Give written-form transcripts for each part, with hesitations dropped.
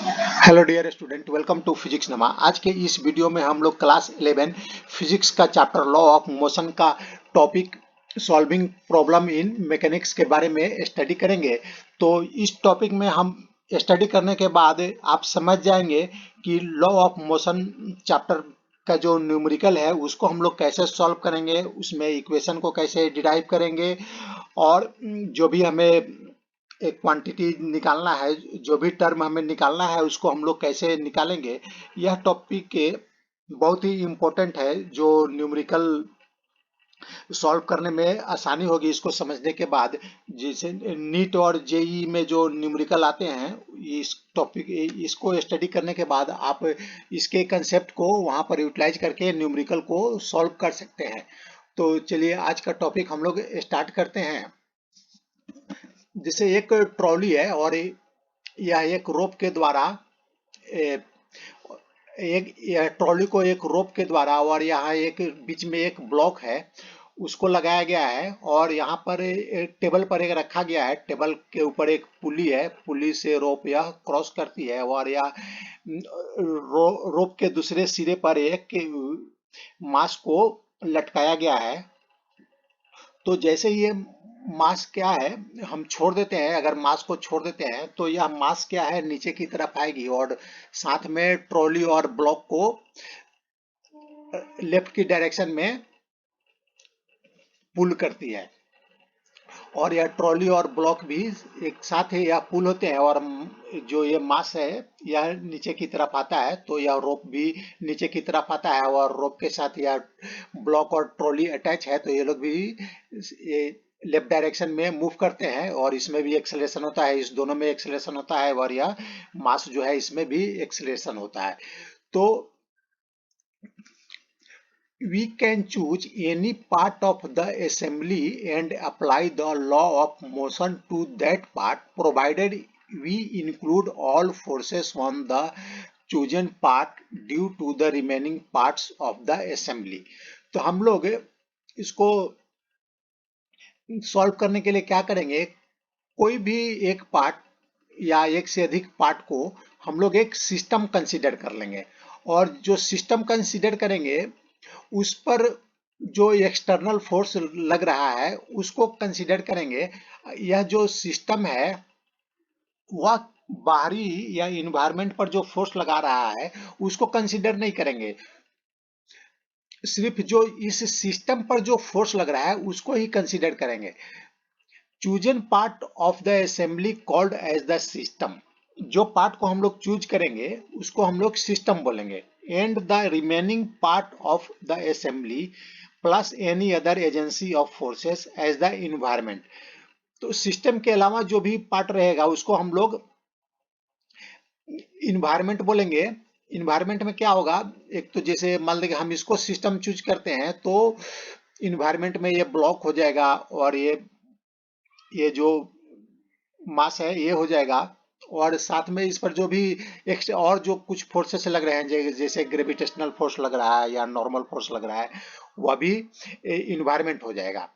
Hello dear student, welcome to physics नमा। आज के इस वीडियो में हम लोग क्लास 11 फिजिक्स का चैप्टर लॉ ऑफ मोशन का topic solving problem in mechanics के बारे में स्टडी करेंगे। तो इस टॉपिक में हम स्टडी करने के बाद आप समझ जाएंगे कि लॉ ऑफ मोशन चैप्टर का जो न्यूमेरिकल है उसको हम लोग कैसे सॉल्व करेंगे, उसमें इक्वेशन को कैसे डिराइव करेंगे और जो भी हमें एक क्वांटिटी निकालना है, जो भी टर्म हमें निकालना है उसको हम लोग कैसे निकालेंगे। यह टॉपिक के बहुत ही इम्पोर्टेंट है जो न्यूमेरिकल सॉल्व करने में आसानी होगी इसको समझने के बाद। जैसे नीट और जेई में जो न्यूमेरिकल आते हैं, इस टॉपिक इसको स्टडी करने के बाद आप इसके कंसेप्ट को वहां पर यूटिलाइज करके न्यूमेरिकल को सॉल्व कर सकते हैं। तो चलिए आज का टॉपिक हम लोग स्टार्ट करते हैं। जैसे एक ट्रॉली है और यह एक रोप के द्वारा ए, एक यह ट्रॉली को एक रोप के द्वारा और यहाँ एक बीच में एक ब्लॉक है उसको लगाया गया है और यहाँ पर एक टेबल पर एक रखा गया है। टेबल के ऊपर एक पुली है, पुली से रोप यह क्रॉस करती है और यह रोप के दूसरे सिरे पर एक मास को लटकाया गया है। तो जैसे ये मास क्या है, हम छोड़ देते हैं, अगर मास को छोड़ देते हैं तो यह मास क्या है नीचे की तरफ आएगी और साथ में ट्रॉली और ब्लॉक को लेफ्ट की डायरेक्शन में पुल करती है। और यह ट्रॉली और ब्लॉक भी एक साथ ही यह पुल होते हैं और जो ये मास है यह नीचे की तरफ आता है, तो यह रोप भी नीचे की तरफ आता है और रोप के साथ यह ब्लॉक और ट्रॉली अटैच है, तो ये लोग भी ये लेफ्ट डायरेक्शन में मूव करते हैं और इसमें भी एक्सेलरेशन होता है, इस दोनों में एक्सेलरेशन होता है और यह मास जो है इसमें भी एक्सेलरेशन होता है। तो we can choose any part of the assembly and apply the law of motion to that part, provided we include all forces on the chosen part due to the remaining parts of the assembly। तो हम लोग इसको solve करने के लिए क्या करेंगे, कोई भी एक पार्ट या एक से अधिक पार्ट को हम लोग एक सिस्टम कंसीडर कर लेंगे और जो सिस्टम कंसीडर करेंगे उस पर जो एक्सटर्नल फोर्स लग रहा है उसको कंसीडर करेंगे। यह जो सिस्टम है वह बाहरी या इन्वायरमेंट पर जो फोर्स लगा रहा है उसको कंसीडर नहीं करेंगे, सिर्फ जो इस सिस्टम पर जो फोर्स लग रहा है उसको ही कंसीडर करेंगे। Chosen part of the assembly called as the system, जो पार्ट को हम लोग चूज करेंगे उसको हम लोग सिस्टम बोलेंगे। And the remaining part of the assembly plus any other agency of forces as the environment. तो सिस्टम के अलावा जो भी पार्ट रहेगा उसको हम लोग इन्वायरमेंट बोलेंगे। इन्वायरमेंट में क्या होगा, एक तो जैसे मान लीजिए हम इसको सिस्टम चूज करते हैं तो इन्वायरमेंट में ये ब्लॉक हो जाएगा और ये जो मास है ये हो जाएगा और साथ में इस पर जो भी एक्स्ट्रा और जो कुछ फोर्सेस लग रहे हैं जैसे ग्रेविटेशनल फोर्स लग रहा है या नॉर्मल फोर्स लग रहा है वह भी इन्वायरमेंट हो जाएगा।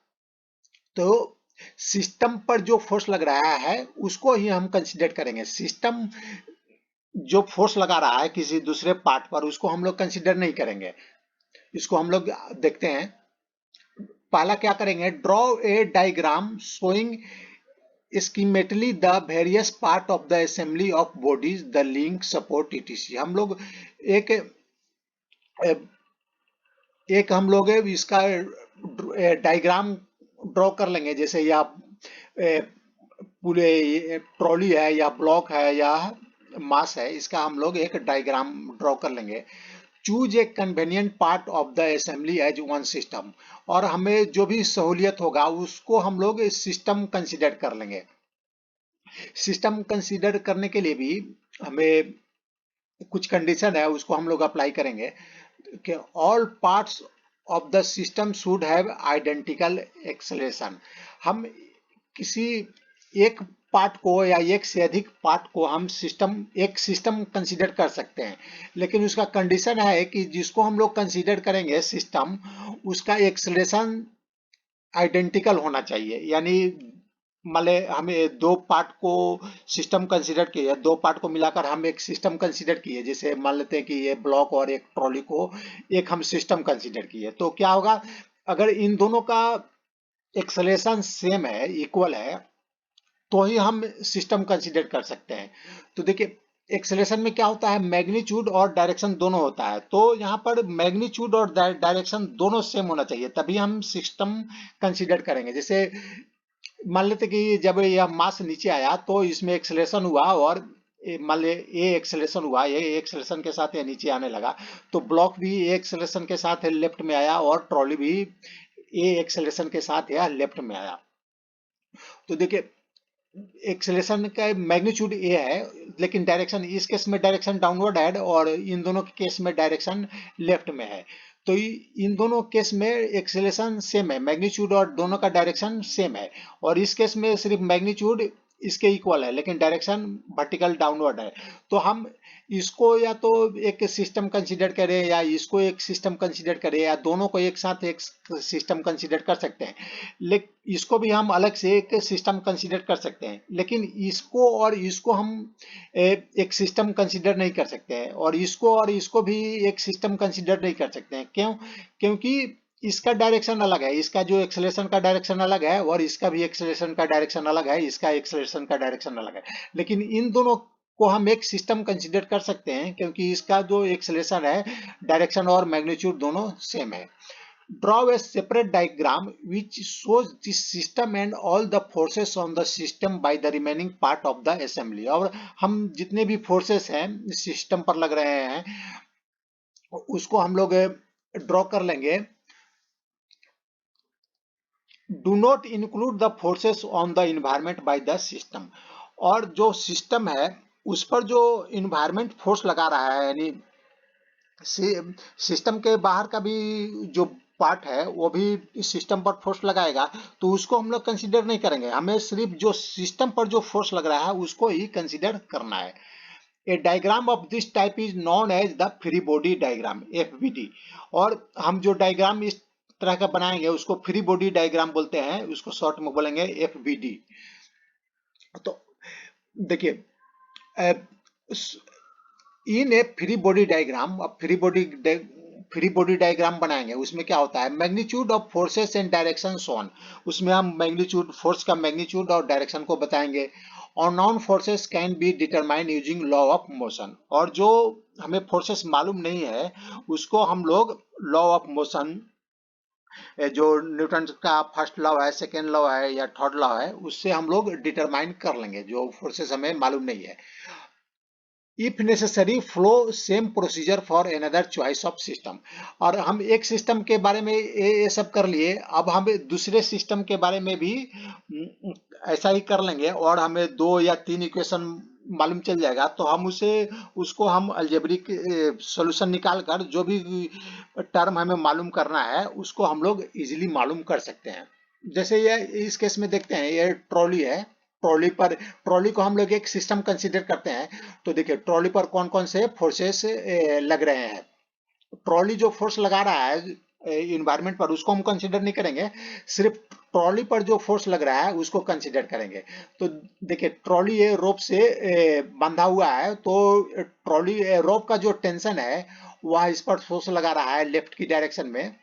तो सिस्टम पर जो फोर्स लग रहा है उसको ही हम कंसीडर करेंगे। सिस्टम जो फोर्स लगा रहा है किसी दूसरे पार्ट पर उसको हम लोग कंसीडर नहीं करेंगे। इसको हम लोग देखते हैं। पहला क्या करेंगे, draw a diagram showing schematically the various part of the assembly of bodies, the link, support, etc। हम लोग एक एक हम लोग इसका डायग्राम ड्रॉ कर लेंगे। जैसे या पूरे ट्रॉली है या ब्लॉक है या मास है, इसका हम लोग एक डायग्राम ड्रॉ कर लेंगे। Choose a convenient part of the assembly as one system, और हमें जो भी सहूलियत होगा उसको हम लोग सिस्टम कंसीडर कर लेंगे। सिस्टम कंसीडर करने के लिए भी हमें कुछ कंडीशन है उसको हम लोग अप्लाई करेंगे कि all parts of the system should have identical acceleration. हम किसी एक पार्ट को या एक से अधिक पार्ट को हम एक सिस्टम कंसीडर कर सकते हैं, लेकिन उसका कंडीशन है कि जिसको हम लोग कंसीडर करेंगे सिस्टम, उसका एक्सेलरेशन आइडेंटिकल होना चाहिए। यानी मान ले हमें दो पार्ट को सिस्टम कंसीडर किए, दो पार्ट को मिलाकर हम एक सिस्टम कंसीडर किए, जैसे मान लेते हैं कि ये ब्लॉक और एक ट्रॉली को एक हम सिस्टम कंसीडर किए, तो क्या होगा अगर इन दोनों का एक्सेलरेशन सेम है, इक्वल है, तो ही हम सिस्टम कंसीडर कर सकते हैं। तो देखिए एक्सेलरेशन में क्या होता है, मैग्नीट्यूड और डायरेक्शन दोनों होता है, तो यहाँ पर मैग्नीट्यूड और डायरेक्शन दोनों सेम होना चाहिए, तभी हम सिस्टम कंसीडर करेंगे। जैसे मान लेते कि जब यह मास नीचे आया तो इसमें एक्सेलरेशन हुआ और मान ले ए एक्सेलरेशन हुआ, ये एक्सेलरेशन के साथ ये नीचे आने लगा, तो ब्लॉक भी ए एक्सेलरेशन के साथ लेफ्ट में आया और ट्रॉली भी ए एक्सेलरेशन के साथ यह लेफ्ट में आया। तो देखिए एक्सेलरेशन का मैग्नीट्यूड ए है, लेकिन डायरेक्शन इस केस में डायरेक्शन डाउनवर्ड है और इन दोनों के केस में डायरेक्शन लेफ्ट में है। तो इन दोनों केस में एक्सेलरेशन सेम है, मैग्नीट्यूड और दोनों का डायरेक्शन सेम है, और इस केस में सिर्फ मैग्नीट्यूड इसके इक्वल है लेकिन डायरेक्शन वर्टिकल डाउनवर्ड है। तो हम इसको या तो एक सिस्टम कंसीडर करें या इसको एक सिस्टम कंसीडर करें या दोनों को एक साथ एक सिस्टम कंसीडर कर सकते हैं, लेकिन इसको भी हम अलग से एक सिस्टम कंसीडर कर सकते हैं, लेकिन इसको और इसको हम एक सिस्टम कंसीडर नहीं कर सकते हैं, और इसको भी एक सिस्टम कंसीडर नहीं कर सकते हैं। क्यों? क्योंकि इसका डायरेक्शन अलग है, इसका जो एक्सेलरेशन का डायरेक्शन अलग है और इसका भी एक्सेलरेशन का डायरेक्शन अलग है, इसका एक्सेलरेशन का डायरेक्शन अलग है, लेकिन इन दोनों को हम एक सिस्टम कंसीडर कर सकते हैं क्योंकि इसका जो एक्सेलरेशन है, डायरेक्शन और मैग्नीट्यूड दोनों सेम है। Draw a separate diagram which shows this system and all the forces on the system by the remaining part of the assembly। और हम जितने भी फोर्सेस हैं सिस्टम पर लग रहे हैं उसको हम लोग ड्रॉ कर लेंगे। Do not include the forces on the environment by the system. और जो सिस्टम है उस पर जो इन्वायरमेंट फोर्स लगा रहा है, यानी सिस्टम के बाहर का भी जो पार्ट है वो भी सिस्टम पर फोर्स लगाएगा, तो उसको हम लोग कंसीडर नहीं करेंगे, हमें सिर्फ जो सिस्टम पर जो फोर्स लग रहा है उसको ही कंसीडर करना है। A diagram of this type is known as the free body diagram, FBD। और हम जो डायग्राम इस तरह का बनाएंगे उसको फ्री बॉडी डायग्राम बोलते हैं, उसको शॉर्ट में बोलेंगे FBD। तो देखिए इन ए फ्री बॉडी डायग्राम बनाएंगे, उसमें क्या होता है, magnitude of forces and direction on, उसमें हम मैग्नीट्यूड फोर्स का मैग्नीट्यूड और डायरेक्शन को बताएंगे। और non forces can be determine using law of motion, और जो हमें फोर्सेस मालूम नहीं है उसको हम लोग लॉ ऑफ मोशन, जो न्यूटन का फर्स्ट लॉ है, सेकेंड लॉ है या थर्ड लॉ है, उससे हम लोग डिटरमाइन कर लेंगे जो फोर्सेस हमें मालूम नहीं है। If necessary flow same procedure for another choice of system. और हम एक सिस्टम के बारे में ये सब कर लिए, अब हम दूसरे सिस्टम के बारे में भी ऐसा ही कर लेंगे, और हमें 2 या 3 इक्वेशन मालूम चल जाएगा तो हम उसको हम अलजेब्रिक सॉल्यूशन निकाल कर जो भी टर्म हमें मालूम करना है उसको हम लोग इजीली मालूम कर सकते हैं। जैसे ये इस केस में देखते हैं, ये ट्रॉली है, ट्रॉली को हम लोग एक सिस्टम कंसीडर करते हैं। तो देखिए ट्रॉली पर कौन कौन से फोर्सेस लग रहे हैं। ट्रॉली जो फोर्स लगा रहा है इन्वायरमेंट पर उसको हम कंसीडर नहीं करेंगे, सिर्फ ट्रॉली पर जो फोर्स लग रहा है उसको कंसीडर करेंगे। तो देखिए ट्रॉली ये रोप से बंधा हुआ है, तो ट्रॉली रोप का जो टेंशन है वह इस पर फोर्स लगा रहा है लेफ्ट की डायरेक्शन में।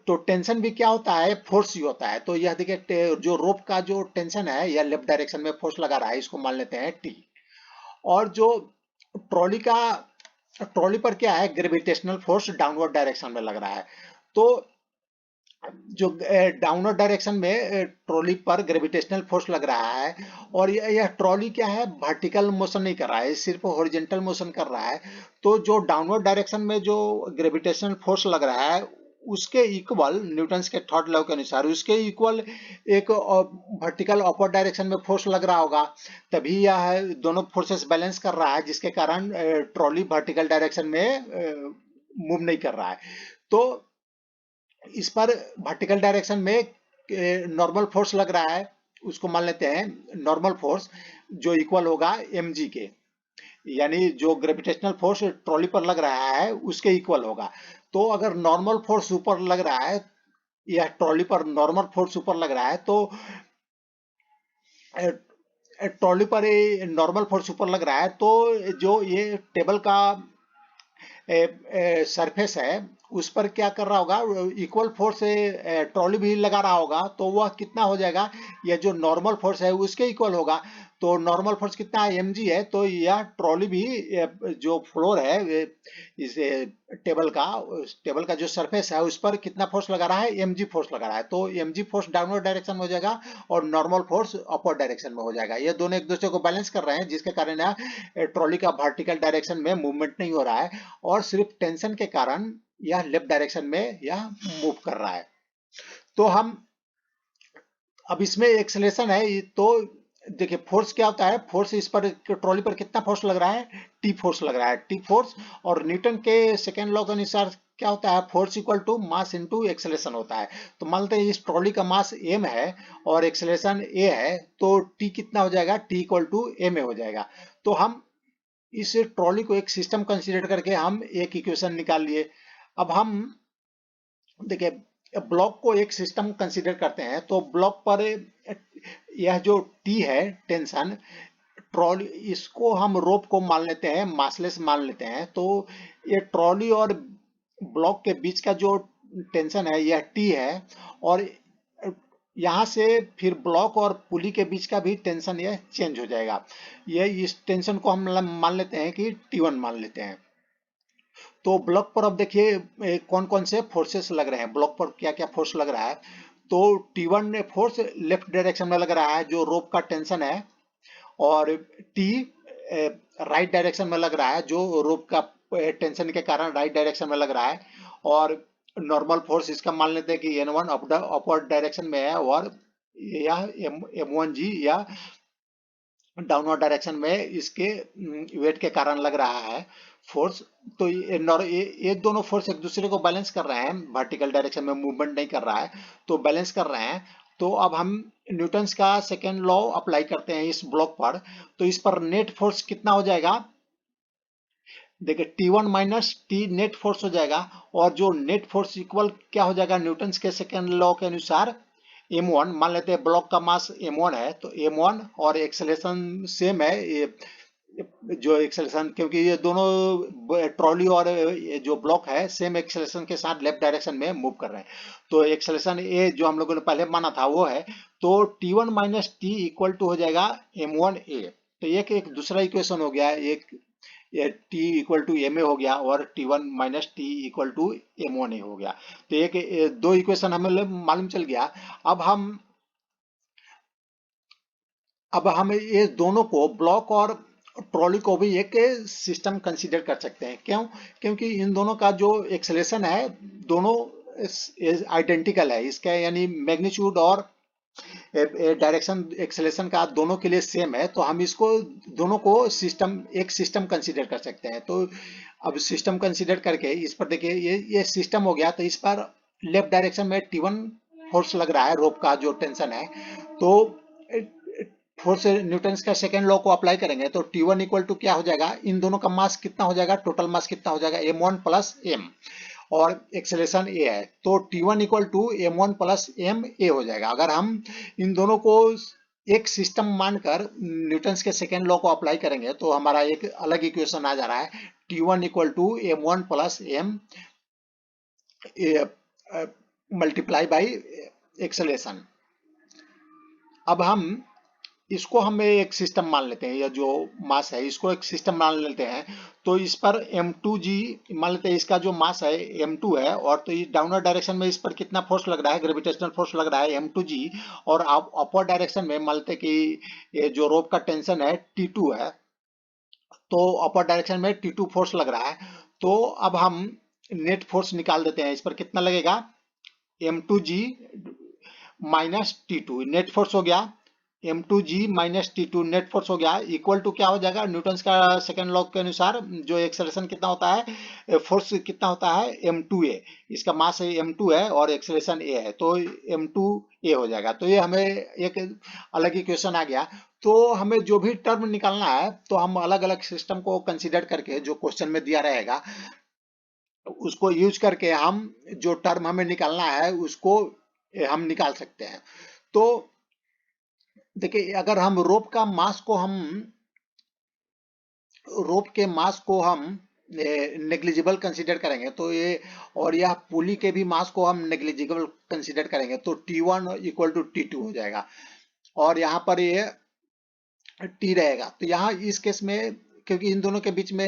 तो टेंशन भी क्या होता है, फोर्स ही होता है। तो यह देखिए जो रोप का जो टेंशन है यह लेफ्ट डायरेक्शन में फोर्स लगा रहा है, इसको मान लेते हैं T। और जो ट्रॉली का ट्रॉली पर क्या है, ग्रेविटेशनल फोर्स डाउनवर्ड डायरेक्शन में लग रहा है। तो जो डाउनवर्ड डायरेक्शन में ट्रॉली पर ग्रेविटेशनल फोर्स लग रहा है, और यह ट्रॉली क्या है, वर्टिकल मोशन नहीं कर रहा है, सिर्फ हॉरिजॉन्टल मोशन कर रहा है। तो जो डाउनवर्ड डायरेक्शन में जो ग्रेविटेशनल फोर्स लग रहा है उसके इक्वल न्यूटन्स के थर्ड लॉ के अनुसार उसके इक्वल एक वर्टिकल अपवर्ड डायरेक्शन में फोर्स लग रहा होगा, तभी यह दोनों फोर्सेस बैलेंस कर रहा है, जिसके कारण ट्रॉली वर्टिकल डायरेक्शन में मूव नहीं कर रहा है। तो इस पर वर्टिकल डायरेक्शन में नॉर्मल फोर्स लग रहा है, उसको मान लेते हैं नॉर्मल फोर्स, जो इक्वल होगा mg के, यानी जो ग्रेविटेशनल फोर्स ट्रॉली पर लग रहा है उसके इक्वल होगा। तो अगर नॉर्मल फोर्स ऊपर लग रहा है या ट्रॉली पर नॉर्मल फोर्स ऊपर लग रहा है, तो ट्रॉली पर नॉर्मल फोर्स ऊपर लग रहा है, तो जो ये टेबल का सरफेस है उस पर क्या कर रहा होगा, इक्वल फोर्स ट्रॉली भी लगा रहा होगा, तो वह कितना हो जाएगा, यह जो नॉर्मल फोर्स है उसके इक्वल होगा। तो नॉर्मल फोर्स कितना है, mg है, तो यह ट्रॉली भी जो फ्लोर है इस टेबल का जो सरफेस है उस पर कितना फोर्स लगा रहा है, mg फोर्स लगा रहा है। तो mg फोर्स डाउनवर्ड डायरेक्शन में हो जाएगा और नॉर्मल फोर्स अपवर्ड डायरेक्शन में हो जाएगा। ये दोनों एक दूसरे को बैलेंस कर रहे हैं, जिसके कारण ट्रॉली का वर्टिकल डायरेक्शन में मूवमेंट नहीं हो रहा है और सिर्फ टेंशन के कारण यह लेफ्ट डायरेक्शन में यह मूव कर रहा है। तो हम अब इसमें एक्सेलरेशन है, तो देखिए फोर्स क्या होता है, फोर्स इस पर ट्रॉली पर कितना फोर्स लग रहा है, टी फोर्स लग रहा है, टी फोर्स। और न्यूटन के सेकेंड लॉ के अनुसार क्या होता है, force equal to mass into acceleration होता है। तो मान लेते हैं इस ट्रॉली का मास m है और एक्सेलरेशन a है, तो t कितना हो जाएगा, t इक्वल टू m हो जाएगा। तो हम इस ट्रॉली को एक सिस्टम कंसीडर करके हम एक इक्वेशन निकाल लिए। अब हम देखिए ब्लॉक को एक सिस्टम कंसीडर करते हैं, तो ब्लॉक पर यह जो टी है टेंशन, ट्रॉली इसको हम रोप को मान लेते हैं, मासलेस मान लेते हैं। तो ये ट्रॉली और ब्लॉक के बीच का जो टेंशन है यह टी है, और यहाँ से फिर ब्लॉक और पुली के बीच का भी टेंशन यह चेंज हो जाएगा। यह इस टेंशन को हम मान लेते हैं कि T1 मान लेते हैं। तो ब्लॉक पर अब देखिए कौन कौन से फोर्सेस लग रहे हैं, ब्लॉक पर क्या क्या फोर्स लग रहा है। तो T1 फोर्स लेफ्ट डायरेक्शन में लग रहा है जो रोप का टेंशन है, और टी राइट डायरेक्शन में लग रहा है जो रोप का टेंशन के कारण राइट डायरेक्शन में लग रहा है। और नॉर्मल फोर्स इसका मान लेते हैं कि N1 अपवर्ड डायरेक्शन में है, और यह M1G या डाउनवर्ड डायरेक्शन में इसके वेट के कारण लग रहा है फोर्स। तो ये दोनों फोर्स एक दूसरे को बैलेंस कर रहे हैं, वर्टिकल डायरेक्शन में मूवमेंट नहीं कर रहा है, तो बैलेंस कर रहे हैं। तो अब हम न्यूटन्स का सेकेंड लॉ अप्लाई करते हैं इस ब्लॉक पर। तो इस पर नेट फोर्स कितना हो जाएगा, देखिए T1 minus T net force हो जाएगा, और जो नेट फोर्स इक्वल क्या हो जाएगा, न्यूटन्स के सेकेंड लॉ के अनुसार m1 मान लेते हैं, ब्लॉक का मास m1 है, तो m1 और एक्सेलरेशन सेम है, ये जो एक्सेलरेशन, क्योंकि ये दोनों ट्रॉली और ये जो ब्लॉक है सेम एक्सेलरेशन के साथ लेफ्ट डायरेक्शन में मूव कर रहे हैं। तो एक्सेलरेशन ए जो हम लोगों ने पहले माना था वो है, तो T1 minus T equal to हो जाएगा m1a। तो एक दूसरा इक्वेशन हो गया, एक ये t equal to M A हो गया, और T1 minus T equal to M1a हो गया। तो दो इक्वेशन हमें मालूम चल गया। अब हम ये दोनों को, ब्लॉक और ट्रॉली को भी एक सिस्टम कंसीडर कर सकते हैं। क्यों, क्योंकि इन दोनों का जो एक्सेलरेशन है दोनों आइडेंटिकल है, इसका यानी मैग्नीट्यूड और डायरेक्शन एक्सेलरेशन का दोनों के लिए सेम है। तो हम इसको दोनों को एक सिस्टम कंसीडर कर सकते हैं। तो अब सिस्टम कंसीडर करके इस पर देखिए ये सिस्टम हो गया। तो इस पर लेफ्ट डायरेक्शन में T1 फोर्स लग रहा है, रोप का जो टेंशन है। तो फोर्स न्यूटन्स का सेकेंड लॉ को अप्लाई करेंगे, तो T1 इक्वल टू क्या हो जाएगा, इन दोनों का मास कितना हो जाएगा, टोटल मास कितना हो जाएगा, m1 प्लस m, और एक्सेलरेशन a है, तो T1 equal to m1 plus m a हो जाएगा। अगर हम इन दोनों को एक सिस्टम मानकर न्यूटन्स के सेकेंड लॉ को अप्लाई करेंगे, तो हमारा एक अलग इक्वेशन आ जा रहा है, T1 equal to m1 plus m multiply by acceleration. अब इसको हम एक सिस्टम मान लेते हैं, या जो मास है इसको एक सिस्टम मान लेते हैं। तो इस पर m2g मान लेते हैं, इसका जो मास है m2 है, और तो इस डाउनवर्ड डायरेक्शन में इस पर कितना फोर्स लग रहा है, ग्रेविटेशनल फोर्स लग रहा है m2g, और आप अपवर्ड डायरेक्शन में मान लेते हैं कि ये जो रोप का टेंशन है T2 है, तो अपर डायरेक्शन में T2 फोर्स लग रहा है। तो अब हम नेट फोर्स निकाल देते हैं, इस पर कितना लगेगा, m2g minus T2 net force हो गया, m2g minus T2 net force हो गया, इक्वल टू क्या हो जाएगा, न्यूटन्स का सेकेंड लॉ के अनुसार जो एक्सेलरेशन कितना होता है, फोर्स कितना होता है, m2a, इसका मास m2 है और एक्सेलरेशन a है, तो m2a हो जाएगा। तो ये हमें एक अलग इक्वेशन आ गया। तो हमें जो भी टर्म निकालना है, तो हम अलग अलग सिस्टम को कंसीडर करके जो क्वेश्चन में दिया रहेगा उसको यूज करके हम जो टर्म हमें निकालना है उसको हम निकाल सकते हैं। तो देखिए अगर हम रोप के मास को हम नेग्लिजिबल कंसीडर करेंगे तो ये, और यह पुली के भी मास को हम नेग्लिजिबल कंसीडर करेंगे तो T1 इक्वल टू T2 हो जाएगा, और यहाँ पर ये टी रहेगा। तो यहाँ इस केस में क्योंकि इन दोनों के बीच में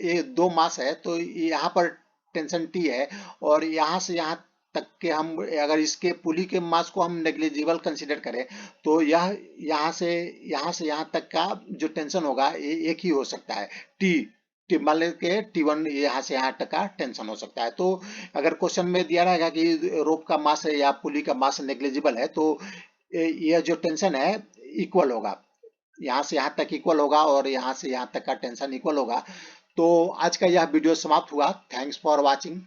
ये दो मास है तो यहाँ पर टेंशन टी है, और यहाँ से यहाँ तक के हम अगर इसके पुली के मास को हम नेग्लिजिबल कंसीडर करें तो यह यहाँ से यहाँ तक का जो टेंशन होगा ये एक ही हो सकता है, टी टी मान लें कि T1 यहाँ से यहाँ तक का टेंशन हो सकता है। तो अगर क्वेश्चन में दिया रहेगा कि रोप का मास है या पुली का मास नेग्लिजिबल है तो यह जो टेंशन है इक्वल होगा, यहाँ से यहाँ तक इक्वल होगा और यहाँ से यहाँ तक का टेंशन इक्वल होगा। तो आज का यह वीडियो समाप्त हुआ। Thanks for watching.